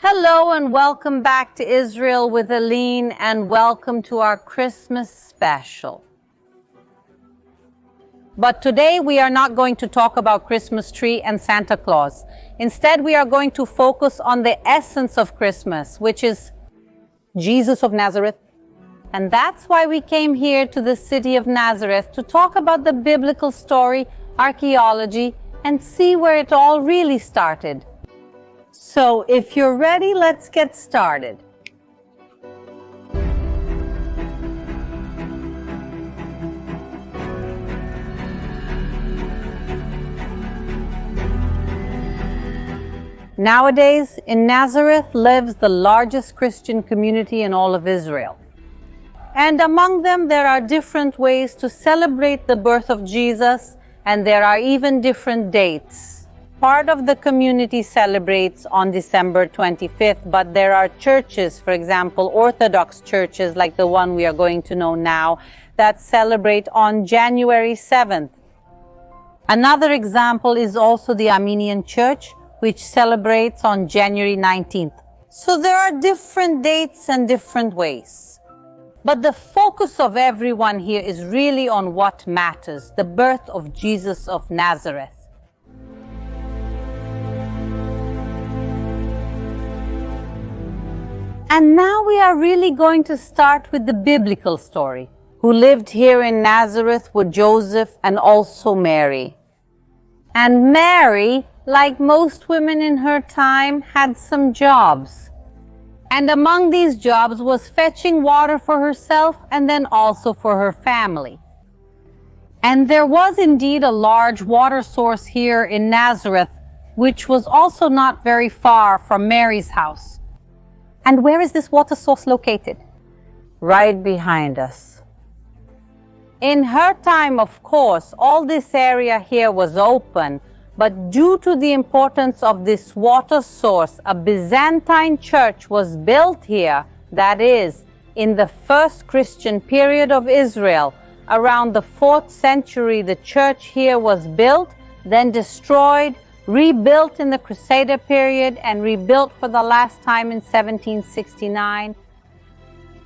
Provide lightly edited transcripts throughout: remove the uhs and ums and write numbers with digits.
Hello and welcome back to Israel with Aline, and welcome to our Christmas special. But today we are not going to talk about Christmas tree and Santa Claus. Instead, we are going to focus on the essence of Christmas, which is Jesus of Nazareth. And that's why we came here to the city of Nazareth to talk about the biblical story, archaeology, and see where it all really started. So, if you're ready, let's get started. Nowadays, in Nazareth lives the largest Christian community in all of Israel. And among them, there are different ways to celebrate the birth of Jesus, and there are even different dates. Part of the community celebrates on December 25th, but there are churches, for example, Orthodox churches like the one we are going to know now, that celebrate on January 7th. Another example is also the Armenian Church, which celebrates on January 19th. So there are different dates and different ways. But the focus of everyone here is really on what matters, the birth of Jesus of Nazareth. And now we are really going to start with the biblical story. Who lived here in Nazareth were Joseph and also Mary. And Mary, like most women in her time, had some jobs. And among these jobs was fetching water for herself and then also for her family. And there was indeed a large water source here in Nazareth, which was also not very far from Mary's house. And where is this water source located? Right behind us. In her time, of course, all this area here was open, but due to the importance of this water source, a Byzantine church was built here, that is, in the first Christian period of Israel. Around the 4th century, the church here was built, then destroyed, rebuilt in the Crusader period, and rebuilt for the last time in 1769.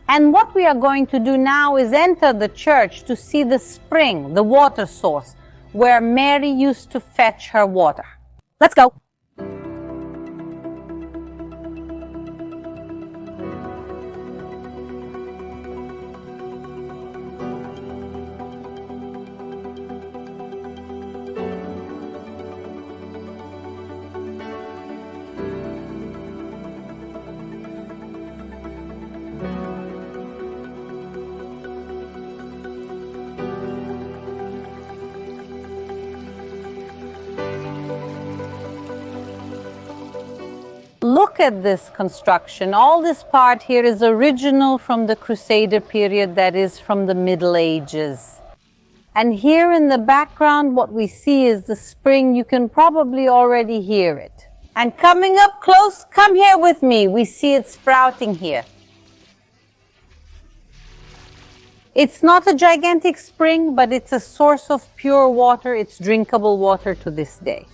And what we are going to do now is enter the church to see the spring, the water source, where Mary used to fetch her water. Let's go! Look at this construction. All this part here is original from the Crusader period, that is from the Middle Ages. And here in the background, what we see is the spring. You can probably already hear it. And coming up close, come here with me. We see it sprouting here. It's not a gigantic spring, but it's a source of pure water. It's drinkable water to this day.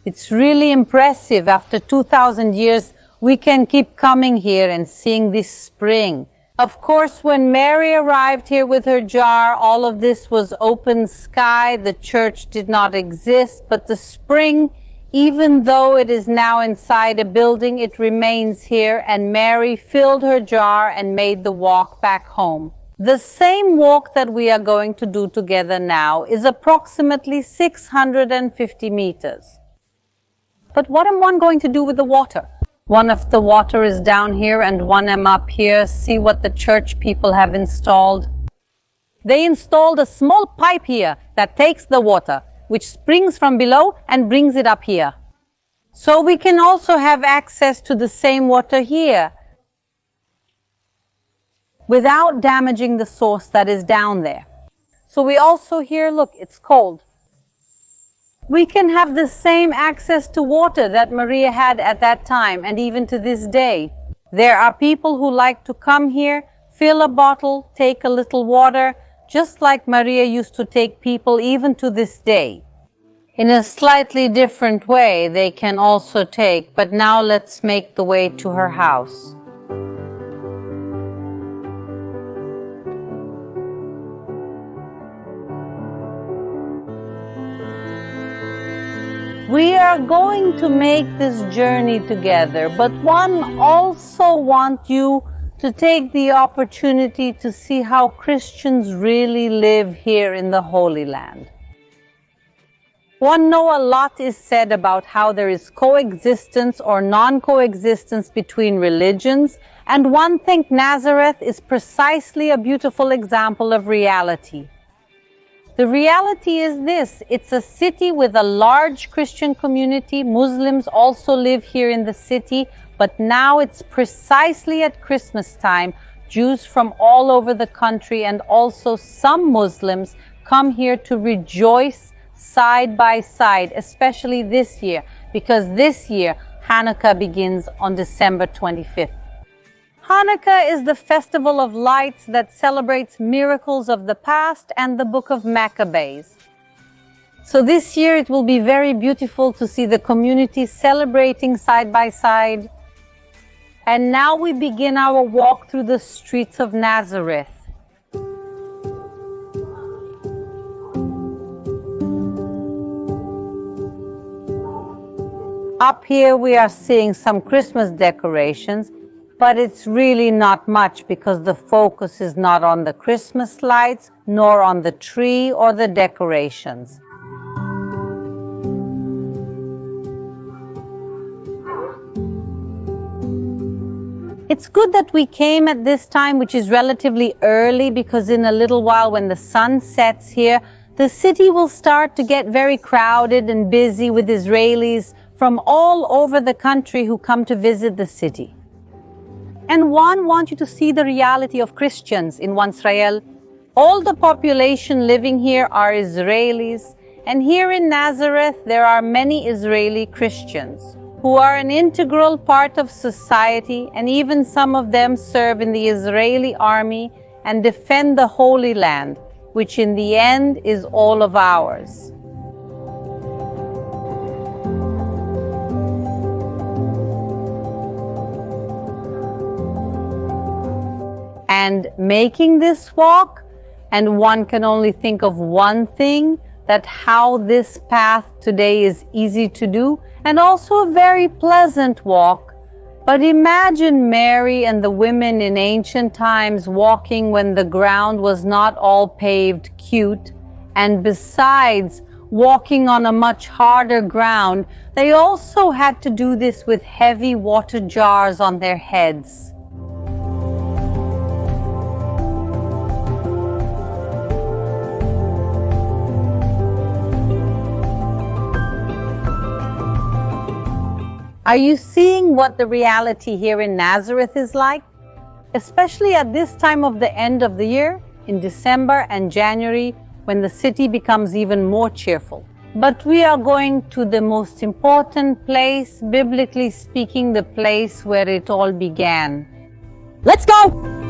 It's really impressive. After 2,000 years, we can keep coming here and seeing this spring. Of course, when Mary arrived here with her jar, all of this was open sky. The church did not exist, but the spring, even though it is now inside a building, it remains here, and Mary filled her jar and made the walk back home. The same walk that we are going to do together now is approximately 650 meters. But what am I going to do with the water? One of the water is down here and one am up here. See what the church people have installed. They installed a small pipe here that takes the water, which springs from below and brings it up here. So we can also have access to the same water here without damaging the source that is down there. So we also here, look, it's cold. We can have the same access to water that Maria had at that time and even to this day. There are people who like to come here, fill a bottle, take a little water, just like Maria used to take people even to this day. In a slightly different way they can also take, but now let's make the way to her house. We are going to make this journey together, but one also wants you to take the opportunity to see how Christians really live here in the Holy Land. One know a lot is said about how there is coexistence or non-coexistence between religions, and one think Nazareth is precisely a beautiful example of reality. The reality is this: it's a city with a large Christian community. Muslims also live here in the city, but now it's precisely at Christmas time. Jews from all over the country and also some Muslims come here to rejoice side by side, especially this year, because this year Hanukkah begins on December 25th. Hanukkah is the festival of lights that celebrates miracles of the past and the book of Maccabees. So this year it will be very beautiful to see the community celebrating side by side. And now we begin our walk through the streets of Nazareth. Up here we are seeing some Christmas decorations, but it's really not much because the focus is not on the Christmas lights, nor on the tree or the decorations. It's good that we came at this time, which is relatively early, because in a little while when the sun sets here, the city will start to get very crowded and busy with Israelis from all over the country who come to visit the city. And one wants you to see the reality of Christians in Israel. All the population living here are Israelis, and here in Nazareth there are many Israeli Christians who are an integral part of society, and even some of them serve in the Israeli army and defend the Holy Land, which in the end is all of ours. And making this walk, and one can only think of one thing, that how this path today is easy to do and also a very pleasant walk. But imagine Mary and the women in ancient times walking when the ground was not all paved cute, and besides walking on a much harder ground, they also had to do this with heavy water jars on their heads. Are you seeing what the reality here in Nazareth is like? Especially at this time of the end of the year, in December and January, when the city becomes even more cheerful. But we are going to the most important place, biblically speaking, the place where it all began. Let's go!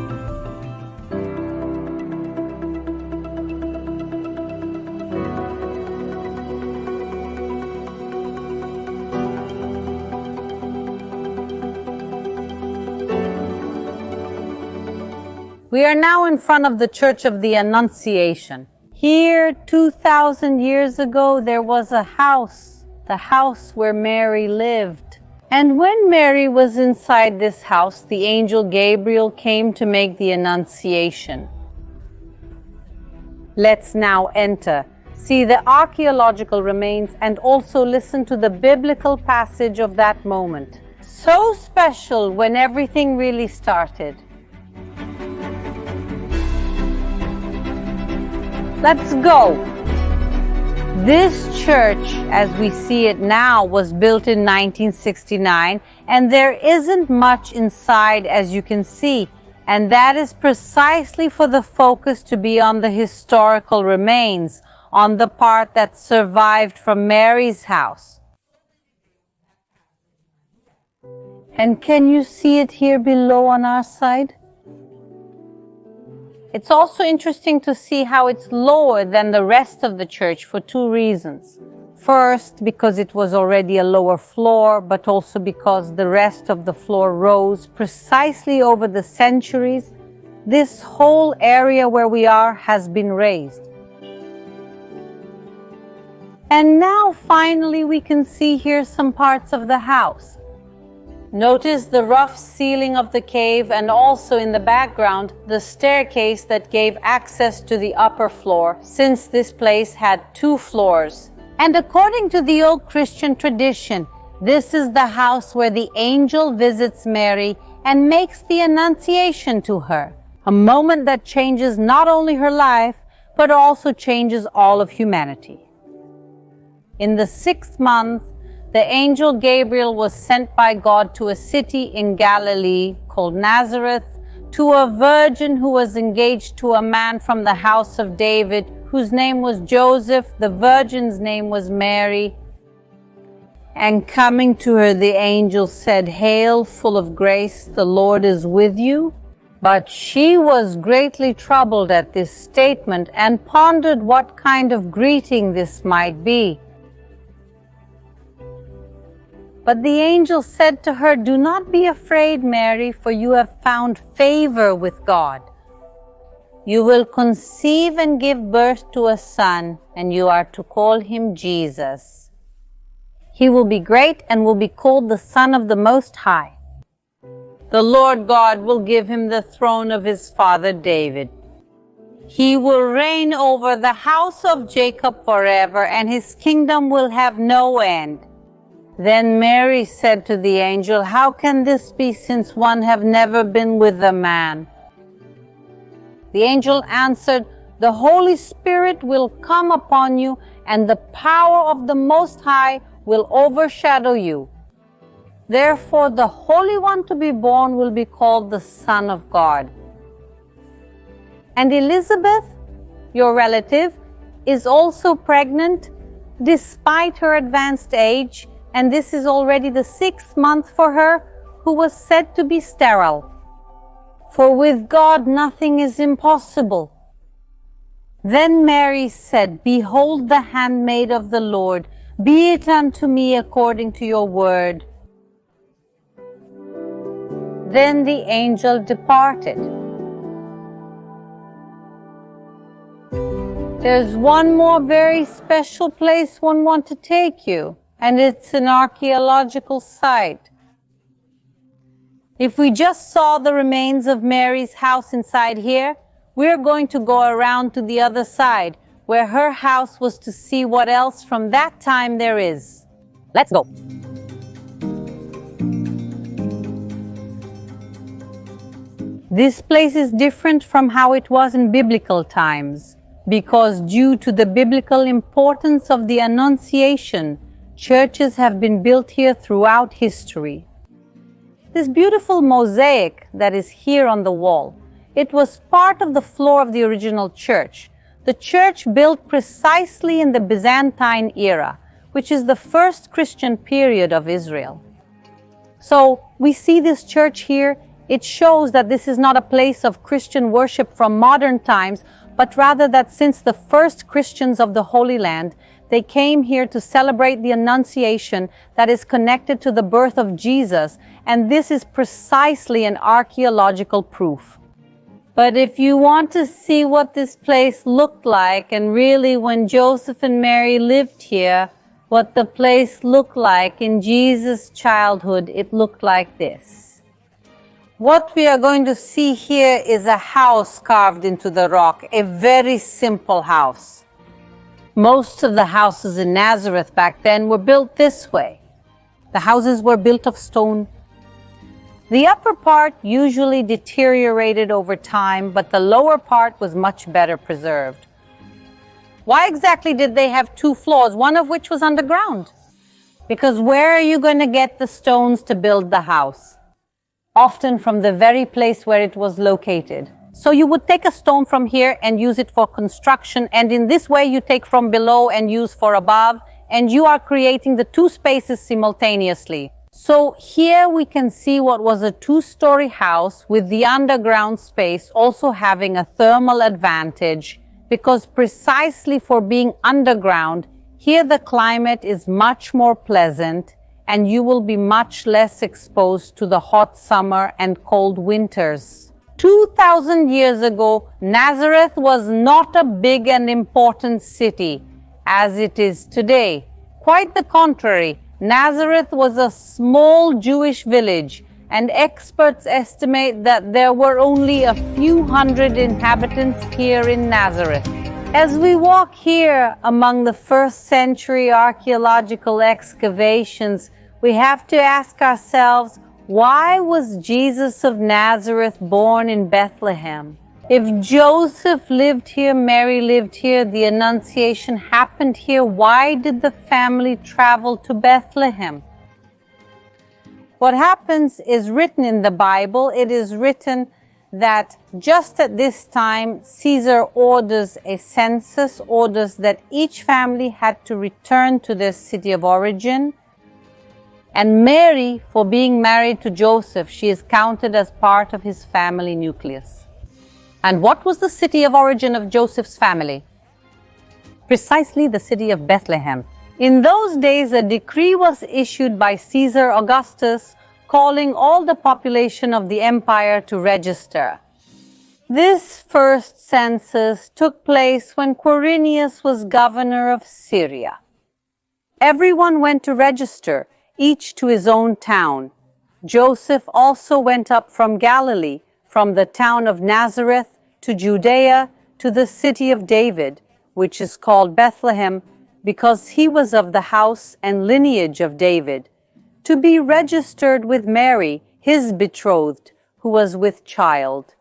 We are now in front of the Church of the Annunciation. Here, 2,000 years ago, there was a house, the house where Mary lived. And when Mary was inside this house, the angel Gabriel came to make the Annunciation. Let's now enter, see the archaeological remains, and also listen to the biblical passage of that moment. So special when everything really started. Let's go. This church, as we see it now, was built in 1969, and there isn't much inside, as you can see, and that is precisely for the focus to be on the historical remains, on the part that survived from Mary's house. And can you see it here below on our side? It's also interesting to see how it's lower than the rest of the church for two reasons. First, because it was already a lower floor, but also because the rest of the floor rose precisely over the centuries. This whole area where we are has been raised. And now finally we can see here some parts of the house. Notice the rough ceiling of the cave, and also in the background the staircase that gave access to the upper floor, since this place had 2 floors. And according to the old Christian tradition, this is the house where the angel visits Mary and makes the Annunciation to her, a moment that changes not only her life, but also changes all of humanity. In the 6th month, the angel Gabriel was sent by God to a city in Galilee called Nazareth, to a virgin who was engaged to a man from the house of David, whose name was Joseph. The virgin's name was Mary. And coming to her, the angel said, "Hail, full of grace, the Lord is with you." But she was greatly troubled at this statement and pondered what kind of greeting this might be. But the angel said to her, "Do not be afraid, Mary, for you have found favor with God. You will conceive and give birth to a son, and you are to call him Jesus. He will be great and will be called the Son of the Most High. The Lord God will give him the throne of his father David. He will reign over the house of Jacob forever, and his kingdom will have no end." Then Mary said to the angel, "How can this be, since one have never been with a man?" The angel answered, "The Holy Spirit will come upon you, and the power of the Most High will overshadow you. Therefore, the Holy One to be born will be called the Son of God. And Elizabeth, your relative, is also pregnant, despite her advanced age, and this is already the 6th month for her, who was said to be sterile. For with God nothing is impossible." Then Mary said, "Behold the handmaid of the Lord, be it unto me according to your word." Then the angel departed. There's one more very special place one wants to take you, and it's an archaeological site. If we just saw the remains of Mary's house inside here, we're going to go around to the other side, where her house was, to see what else from that time there is. Let's go. This place is different from how it was in biblical times, because due to the biblical importance of the Annunciation, churches have been built here throughout history. This beautiful mosaic that is here on the wall, it was part of the floor of the original church. The church built precisely in the Byzantine era, which is the first Christian period of Israel. So we see this church here. It shows that this is not a place of Christian worship from modern times, but rather that since the first Christians of the Holy Land, they came here to celebrate the Annunciation that is connected to the birth of Jesus, and this is precisely an archaeological proof. But if you want to see what this place looked like, and really when Joseph and Mary lived here, what the place looked like in Jesus' childhood, it looked like this. What we are going to see here is a house carved into the rock, a very simple house. Most of the houses in Nazareth back then were built this way. The houses were built of stone. The upper part usually deteriorated over time, but the lower part was much better preserved. Why exactly did they have 2 floors, one of which was underground? Because where are you going to get the stones to build the house? Often from the very place where it was located. So you would take a stone from here and use it for construction, and in this way you take from below and use for above, and you are creating the 2 spaces simultaneously. So here we can see what was a 2-story house with the underground space also having a thermal advantage, because precisely for being underground, Here the climate is much more pleasant, and you will be much less exposed to the hot summer and cold winters. 2,000 years ago, Nazareth was not a big and important city as it is today. Quite the contrary, Nazareth was a small Jewish village, and experts estimate that there were only a few hundred inhabitants here in Nazareth. As we walk here among the first century archaeological excavations, we have to ask ourselves, why was Jesus of Nazareth born in Bethlehem? If Joseph lived here, Mary lived here, the Annunciation happened here, why did the family travel to Bethlehem? What happens is written in the Bible. It is written that just at this time, Caesar orders a census, orders that each family had to return to their city of origin. And Mary, for being married to Joseph, she is counted as part of his family nucleus. And what was the city of origin of Joseph's family? Precisely the city of Bethlehem. In those days, a decree was issued by Caesar Augustus calling all the population of the empire to register. This first census took place when Quirinius was governor of Syria. Everyone went to register, each to his own town. Joseph also went up from Galilee, from the town of Nazareth to Judea, to the city of David, which is called Bethlehem, because he was of the house and lineage of David, to be registered with Mary, his betrothed, who was with child.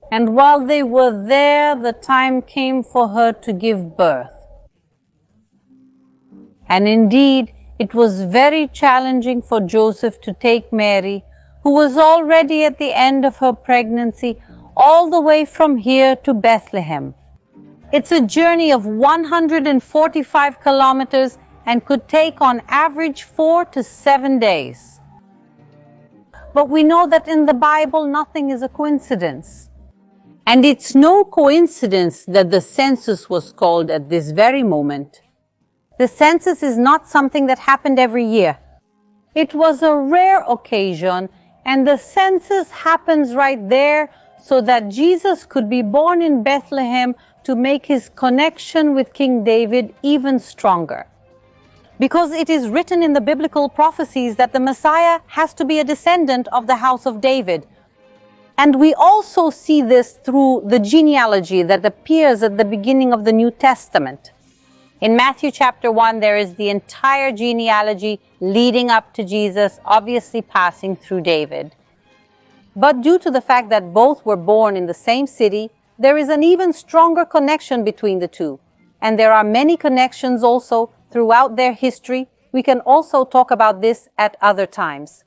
And while they were there, the time came for her to give birth. And indeed, it was very challenging for Joseph to take Mary, who was already at the end of her pregnancy, all the way from here to Bethlehem. It's a journey of 145 kilometers and could take on average 4 to 7 days. But we know that in the Bible, nothing is a coincidence. And it's no coincidence that the census was called at this very moment. The census is not something that happened every year. It was a rare occasion, and the census happens right there so that Jesus could be born in Bethlehem to make his connection with King David even stronger. Because it is written in the biblical prophecies that the Messiah has to be a descendant of the house of David. And we also see this through the genealogy that appears at the beginning of the New Testament. In Matthew chapter 1, there is the entire genealogy leading up to Jesus, obviously passing through David. But due to the fact that both were born in the same city, there is an even stronger connection between the two. And there are many connections also throughout their history. We can also talk about this at other times.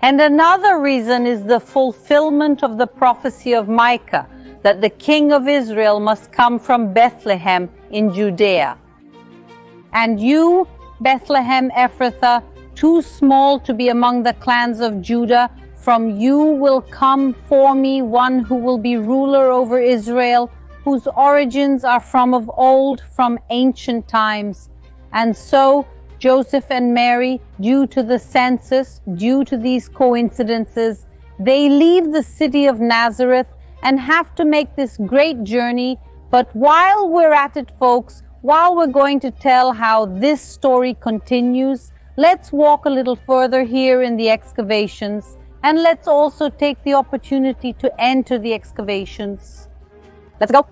And another reason is the fulfillment of the prophecy of Micah, that the king of Israel must come from Bethlehem in Judea. And you, Bethlehem Ephrathah, too small to be among the clans of Judah, from you will come for me one who will be ruler over Israel, whose origins are from of old, from ancient times. And so, Joseph and Mary, due to the census, due to these coincidences, they leave the city of Nazareth and have to make this great journey. But while we're at it, folks, while we're going to tell how this story continues, let's walk a little further here in the excavations, and let's also take the opportunity to enter the excavations. Let's go.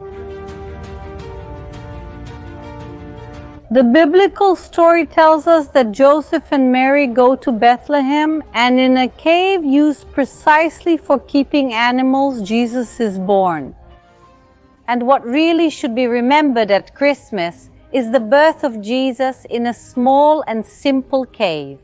The biblical story tells us that Joseph and Mary go to Bethlehem, and in a cave used precisely for keeping animals, Jesus is born. And what really should be remembered at Christmas is the birth of Jesus in a small and simple cave.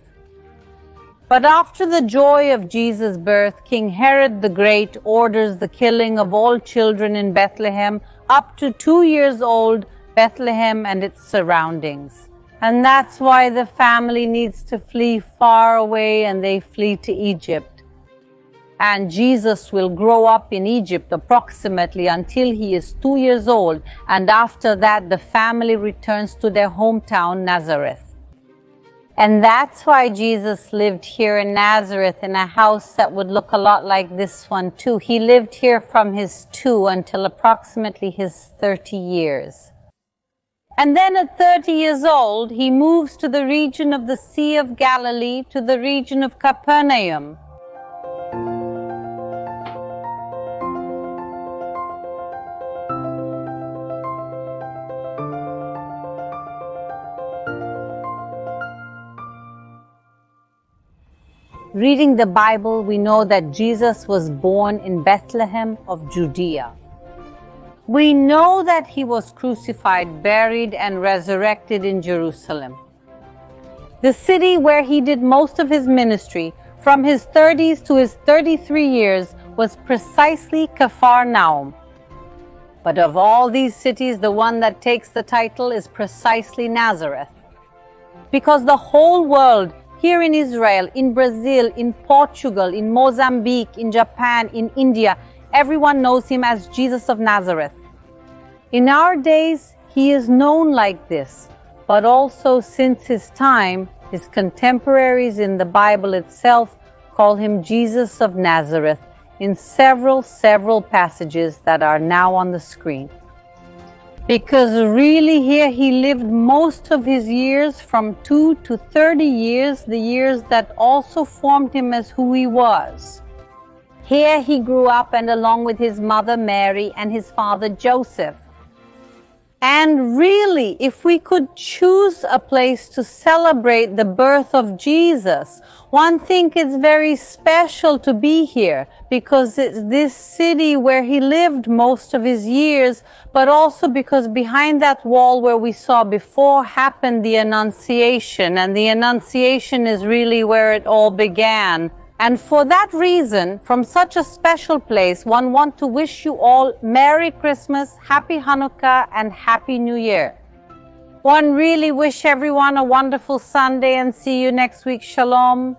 But after the joy of Jesus' birth, King Herod the Great orders the killing of all children in Bethlehem up to 2 years old, Bethlehem and its surroundings. And that's why the family needs to flee far away, and they flee to Egypt. And Jesus will grow up in Egypt approximately until he is 2 years old, and after that the family returns to their hometown, Nazareth. And that's why Jesus lived here in Nazareth in a house that would look a lot like this one too. He lived here from his 2 until approximately his 30 years. And then at 30 years old, he moves to the region of the Sea of Galilee, to the region of Capernaum. Reading the Bible, we know that Jesus was born in Bethlehem of Judea. We know that he was crucified, buried, and resurrected in Jerusalem. The city where he did most of his ministry, from his 30s to his 33 years, was precisely Capharnaum. But of all these cities, the one that takes the title is precisely Nazareth. Because the whole world, here in Israel, in Brazil, in Portugal, in Mozambique, in Japan, in India, everyone knows him as Jesus of Nazareth. In our days, he is known like this, but also since his time, his contemporaries in the Bible itself call him Jesus of Nazareth in several passages that are now on the screen. Because really here he lived most of his years, from 2 to 30 years, the years that also formed him as who he was. Here he grew up, and along with his mother Mary and his father Joseph. And really, if we could choose a place to celebrate the birth of Jesus, one thinks it's very special to be here, because it's this city where he lived most of his years, but also because behind that wall where we saw before happened the Annunciation, and the Annunciation is really where it all began. And for that reason, from such a special place, one wants to wish you all Merry Christmas, Happy Hanukkah, and Happy New Year. One really wish everyone a wonderful Sunday, and see you next week. Shalom.